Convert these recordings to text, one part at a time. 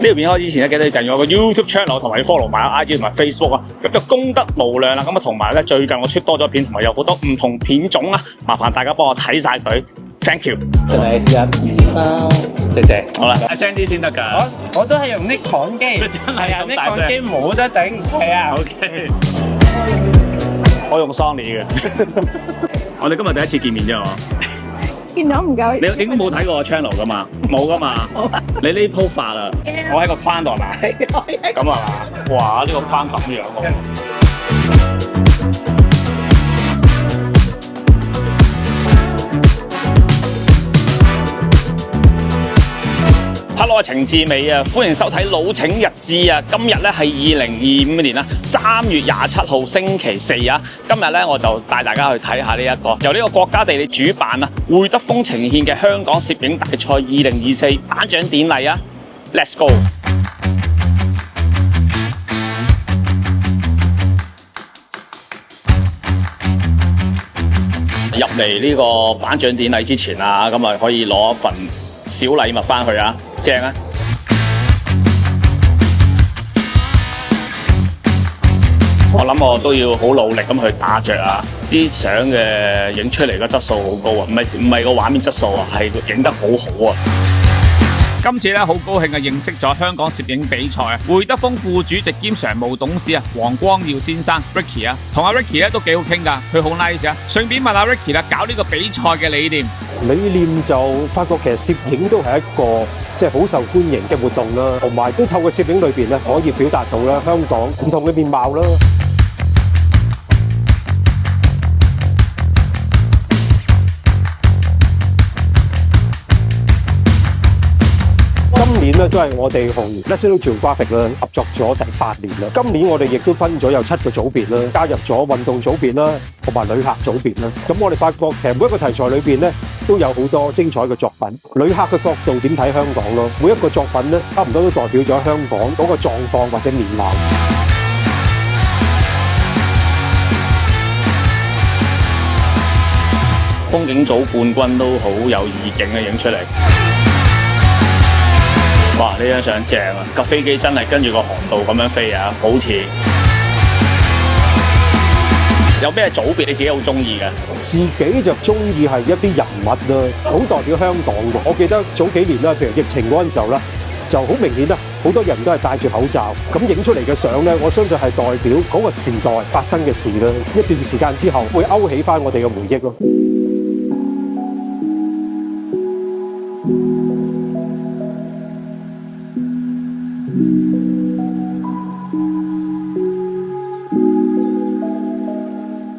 條片開始之前咧，記得訂閱我個 YouTube channel 同埋要 follow 埋 IG 同埋 Facebook 啊，咁就功德無量啦。咁啊，同埋咧最近我出多咗片，同埋有好多唔同片種啊，麻煩大家幫我睇晒佢。Thank you。真係1、2、3，謝謝。好啦，大聲啲先得㗎。我都係用 Nikon 機，真係啊，Nikon 機冇得頂。係啊。OK。我用 Sony 嘅。我哋今日第一次見面啫喎。見到唔夠。你應該冇睇過我 channel 噶嘛？冇噶嘛？你呢鋪發啊？我喺個框度係嘛？咁啊嘛？哇！呢個框咁樣喎。Hello， 我係程志美啊，歡迎收睇《老請日誌》啊！今日咧係2025年3月27號星期四啊！今日咧我就帶大家去睇下呢一個由呢個國家地理主辦啊會德豐呈獻嘅香港攝影大賽2024頒獎典禮啊 ！Let's go！ 入嚟呢個頒獎典禮之前啊，咁啊可以攞一份小禮物翻去啊，正啊！我諗我都要好努力咁去打着啊！啲相嘅影出嚟嘅質素好高啊，唔係個畫面質素啊，係影得好好啊！今次咧好高興啊，認識咗香港攝影比賽啊，會德豐副主席兼常務董事啊，黃光耀先生 Ricky 啊，同阿 Ricky 咧都幾好傾㗎，佢好 nice 啊！順便問下 Ricky 啦，搞呢個比賽嘅理念。理念就發覺其實攝影都係一個即係好受歡迎嘅活動啦，同埋都透過攝影裏邊咧可以表達到啦香港唔同嘅面貌啦。今年咧都係我哋同 National Geographic 啦合作咗第8年啦。今年我哋亦都分咗有7個組別啦，加入咗運動組別啦，同埋旅客組別啦。咁我哋發覺其實每一個題材裏邊咧都有好多精彩嘅作品。旅客嘅角度點睇香港咯？每一個作品咧差唔多都代表咗香港嗰個狀況或者面貌。風景組冠軍都好有意境嘅影出嚟。哇！呢張相正啊，架飛機真係跟住個航道咁樣飛啊，好似。有咩組別你自己好中意嘅？自己就中意係一啲人物啦，好代表香港嘅。我記得早幾年啦，譬如疫情嗰陣時候啦，就好明顯啦，好多人都係戴住口罩，咁影出嚟嘅相咧，我相信係代表嗰個時代發生嘅事啦。一段時間之後會勾起返我哋嘅回憶咯。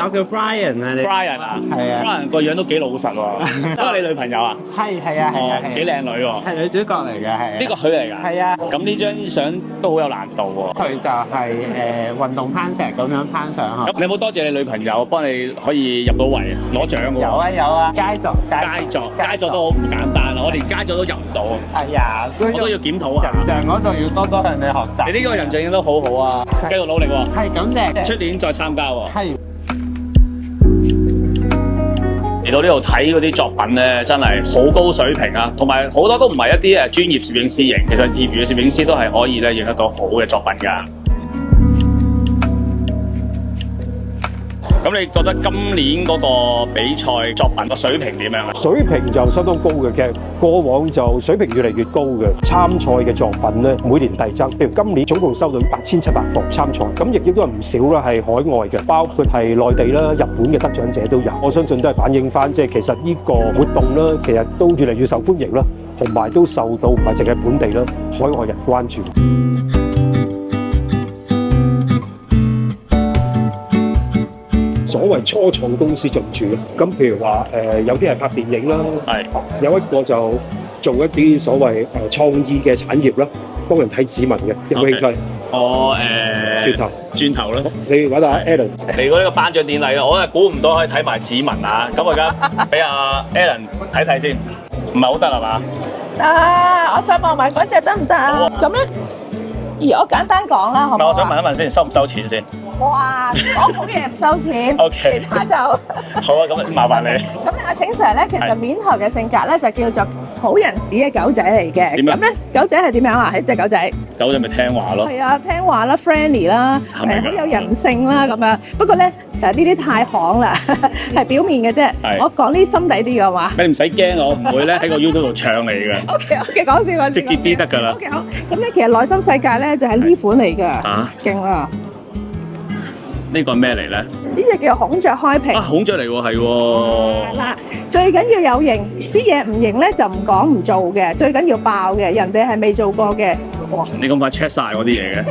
我叫 Brian 啊，你 Brian 啊，係啊 ，Brian 個樣都幾老實喎，都係你女朋友啊？係啊，幾靚女喎，係女主角嚟嘅，係呢個佢嚟㗎？係啊，咁呢張相都好有難度喎。佢就係運動攀石咁樣攀上去。咁你有冇多謝你女朋友幫你可以入到圍攞獎㗎喎？有啊，佳作都好唔簡單啊！我連佳作都入唔到，係啊，我都要檢討下。人像嗰度要多多向你學習。你呢個人像影得好好啊，繼續努力喎。係感謝。出年再參加喎。係。嚟到呢度睇嗰啲作品咧，真係好高水平啊！同埋好多都唔係一啲專業攝影師影，其實業餘嘅攝影師都係可以咧影得到好嘅作品㗎。咁你覺得今年嗰個比賽作品個水平點樣啊？水平就相當高嘅，其實過往就水平越嚟越高嘅。參賽嘅作品咧，每年遞增。譬如今年總共收到8700個參賽，咁亦都有唔少啦係海外嘅，包括係內地啦、日本嘅得獎者都有。我相信都係反映翻，即係其實呢個活動啦，其實都越嚟越受歡迎啦，同埋都受到唔係淨係本地啦，海外人關注。所謂初創公司進駐，咁譬如話有啲係拍電影啦，有一個就做一啲所謂創意嘅產業啦，幫人睇指紋嘅，有冇興趣？轉頭啦，你揾下 Alan 嚟過呢個頒獎典禮啦，我係估唔到可以睇埋指紋啊！咁我而家俾阿 Alan 睇睇先，唔係好得係嘛？我再望埋嗰隻得唔得啊？咁咧？我簡單講啦，好唔好？我想問一問先，收唔收錢先？哇，講好嘢唔收錢 ，OK， 其他就好啊，咁麻煩你。咁阿請 Sir 咧，其實面頭嘅性格咧就叫做好人屎嘅狗仔嚟嘅。點樣咁咧，狗仔係點樣啊？係隻狗仔。狗仔咪聽話咯。係啊，聽話啦 ，friendly 啦，係咪㗎好有人性啦咁樣。不過咧，呢啲太行啦，係表面嘅啫。係我講啲心底啲嘅話。你唔使驚，我唔會咧喺個 YouTube 度唱你嘅， OK，講笑。直接啲得㗎啦。 OK， 好。咁咧，其實內心世界咧就係呢款嚟㗎。啊，勁啦！呢個係咩嚟咧？呢隻叫孔雀開屏。啊，孔雀嚟喎，係喎。嗱，最緊要有型，啲嘢唔型咧就唔講唔做嘅，最緊要爆嘅，人哋係未做過嘅。哇！你咁快 check 晒我啲嘢嘅，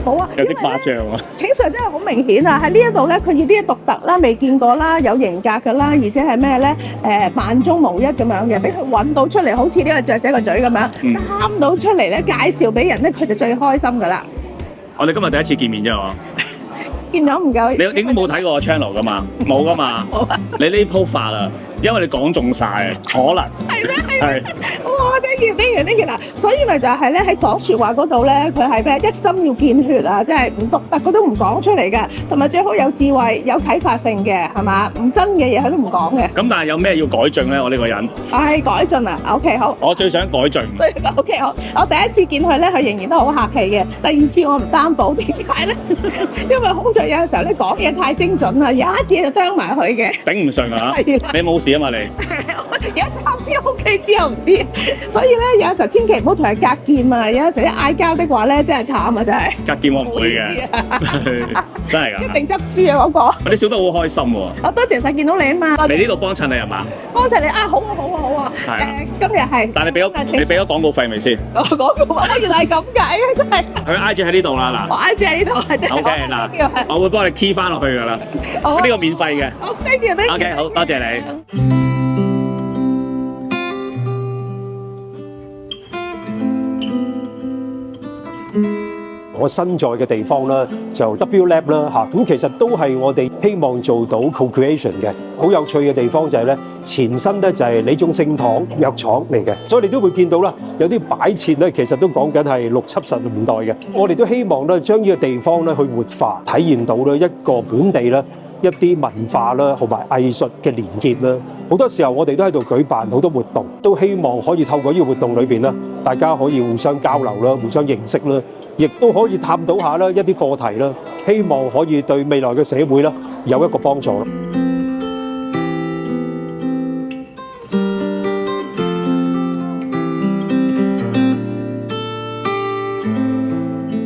冇啊，有啲誇張啊！請 Sir 真係好明顯啊！喺呢一度咧，佢要啲獨特啦、未見過啦、有型格㗎啦，而且係咩咧？萬中無一咁樣嘅，俾佢揾到出嚟，好似呢個雀仔個嘴咁樣，擔到出嚟咧，介紹俾人咧，佢就最開心㗎啦。我哋今日第一次見面啫喎。見到唔夠？你應該冇睇過我 channel 噶嘛？冇噶嘛？你呢鋪發啦，因為你講中晒啊，可能係咩？係哇！thank you 嗱，所以咪就係咧喺講説話嗰度咧，佢係咩？一針要見血啊！即係唔獨特，佢都唔講出嚟嘅，同埋最好有智慧、有啟發性嘅，係嘛？唔真嘅嘢佢都唔講嘅。咁，但係有咩要改進咧？我呢個人，係改進啊！OK，好。我最想改進。對，OK，好。我第一次見佢咧，佢仍然都好客氣嘅。第二次我唔擔保，點解咧？因為孔雀有陣時候咧講嘢太精準啦，有一嘢就啄埋佢嘅。頂唔順啊！係啦你冇事啊嘛？你有一集先 OK，之後唔知。所以咧有陣時千祈唔好同佢格劍啊！有陣時一嗌交的話咧，真係慘啊！真係。格劍我唔會嘅，真係㗎。一定執輸啊！嗰個。你笑得好開心喎！我多謝晒見到你啊嘛。嚟呢度幫襯你係嘛？幫襯你啊！好啊好啊好啊！係啊今日係。但係你俾咗廣告費未先？我廣告啊！原來係咁解嘅，真係。佢 IG 喺呢度啦我 IG 喺呢度啊！真係。 OK 嗱，我會幫你 key 翻落去㗎啦。好啊呢個免費嘅。好，thank you，thank you。 OK，好多謝你。我身在嘅地方咧就 W Lab 啦嚇，咁其實都係我哋希望做到 co-creation 嘅。好有趣嘅地方就係咧，前身咧就係李宗盛堂藥廠嚟嘅，所以你都會見到啦，有啲擺設咧其實都講緊係60、70年代嘅。我哋都希望咧將呢個地方咧去活化，體現到咧一個本地咧一啲文化啦同埋藝術嘅連結啦。好多時候我哋都喺度舉辦好多活動，都希望可以透過呢個活動裏邊啦，大家可以互相交流啦、互相認識啦。亦都可以探討下啦一啲課題啦，希望可以對未來嘅社會啦有一個幫助咯。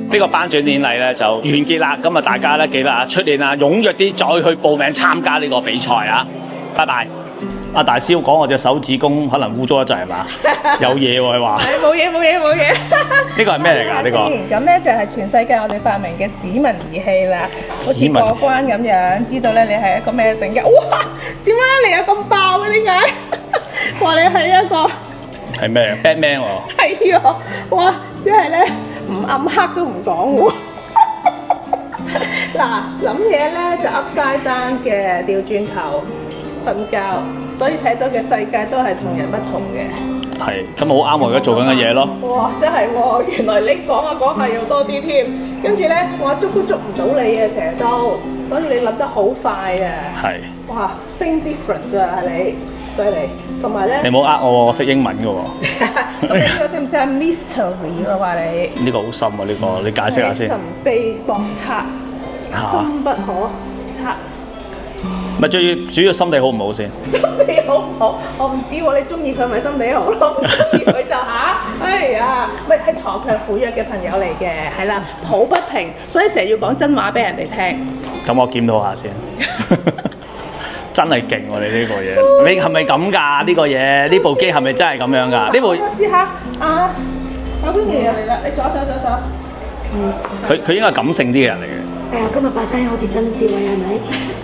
呢個頒獎典禮咧就完結啦，咁啊大家咧記得啊出年啊踴躍啲再去報名參加呢個比賽啊！拜拜。阿大師講我隻手指公可能污糟一陣係嘛？有嘢喎佢話。冇嘢。呢個係咩嚟㗎？呢個？咁咧就係全世界我哋發明嘅指紋儀器啦，好似過關咁樣，知道咧你係一個咩性格。哇！點解你有咁爆嘅？點解？話你係一個係咩 ？Batman 喎。係啊！哇！即係咧唔暗黑都唔講喎。嗱，諗嘢咧就 upside down 嘅，調轉頭瞓覺，所以睇到嘅世界都係同人不同嘅。係，咁好啱我而家做緊嘅嘢咯。哇！真係喎，原來你講下又多啲添，跟住咧我捉都捉唔到你啊，成日都，所以你諗得好快啊。係。哇 ，think difference 啊，係你犀利，同埋咧。你冇呃我喎，我識英文嘅喎。咁呢個識唔識係 mystery 啊？話你。呢個好深啊！呢個你解釋下先。神秘莫測，深不可測。咪最主要心地好唔好先？心地好唔好？我唔知喎，你中意佢咪心地好咯，唔中意佢就嚇。哎呀，喂，係鋤強扶弱嘅朋友嚟嘅，係啦，抱不平，所以成日要講真話俾人哋聽。咁我檢討下先。真係勁喎！你呢個嘢，你係咪咁㗎？呢個嘢，呢部機係咪真係咁樣㗎？呢部我試下啊，有邊嘢嚟啦？你左手。佢應該係感性啲嘅人嚟嘅。係啊，今日把聲好似曾志偉係咪？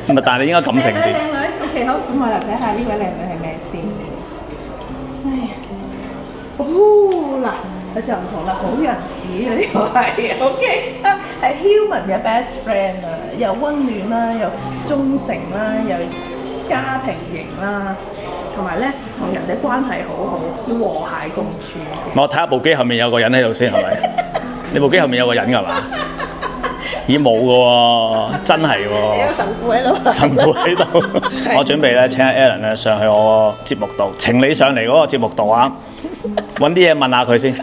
唔係，但係你應該感性啲。靚女 ，OK 好，咁我嚟睇下呢位靚女係咩先。哎呀，嗱，佢就唔同啦，好人士啊呢個係 ，OK 啊，係 human 嘅 best friend 啊，又温暖啦，又忠誠啦，又家庭型啦，同埋咧同人哋關係好好，要和諧共處。我睇下部機後面有個人喺度先係咪？你部機後面有個人㗎嘛？咦冇嘅喎，真係喎。有個神父喺度。神父喺度，我準備咧請阿 Alan 咧上去我個節目度，請你上嚟嗰個節目度啊，揾啲嘢問下佢先。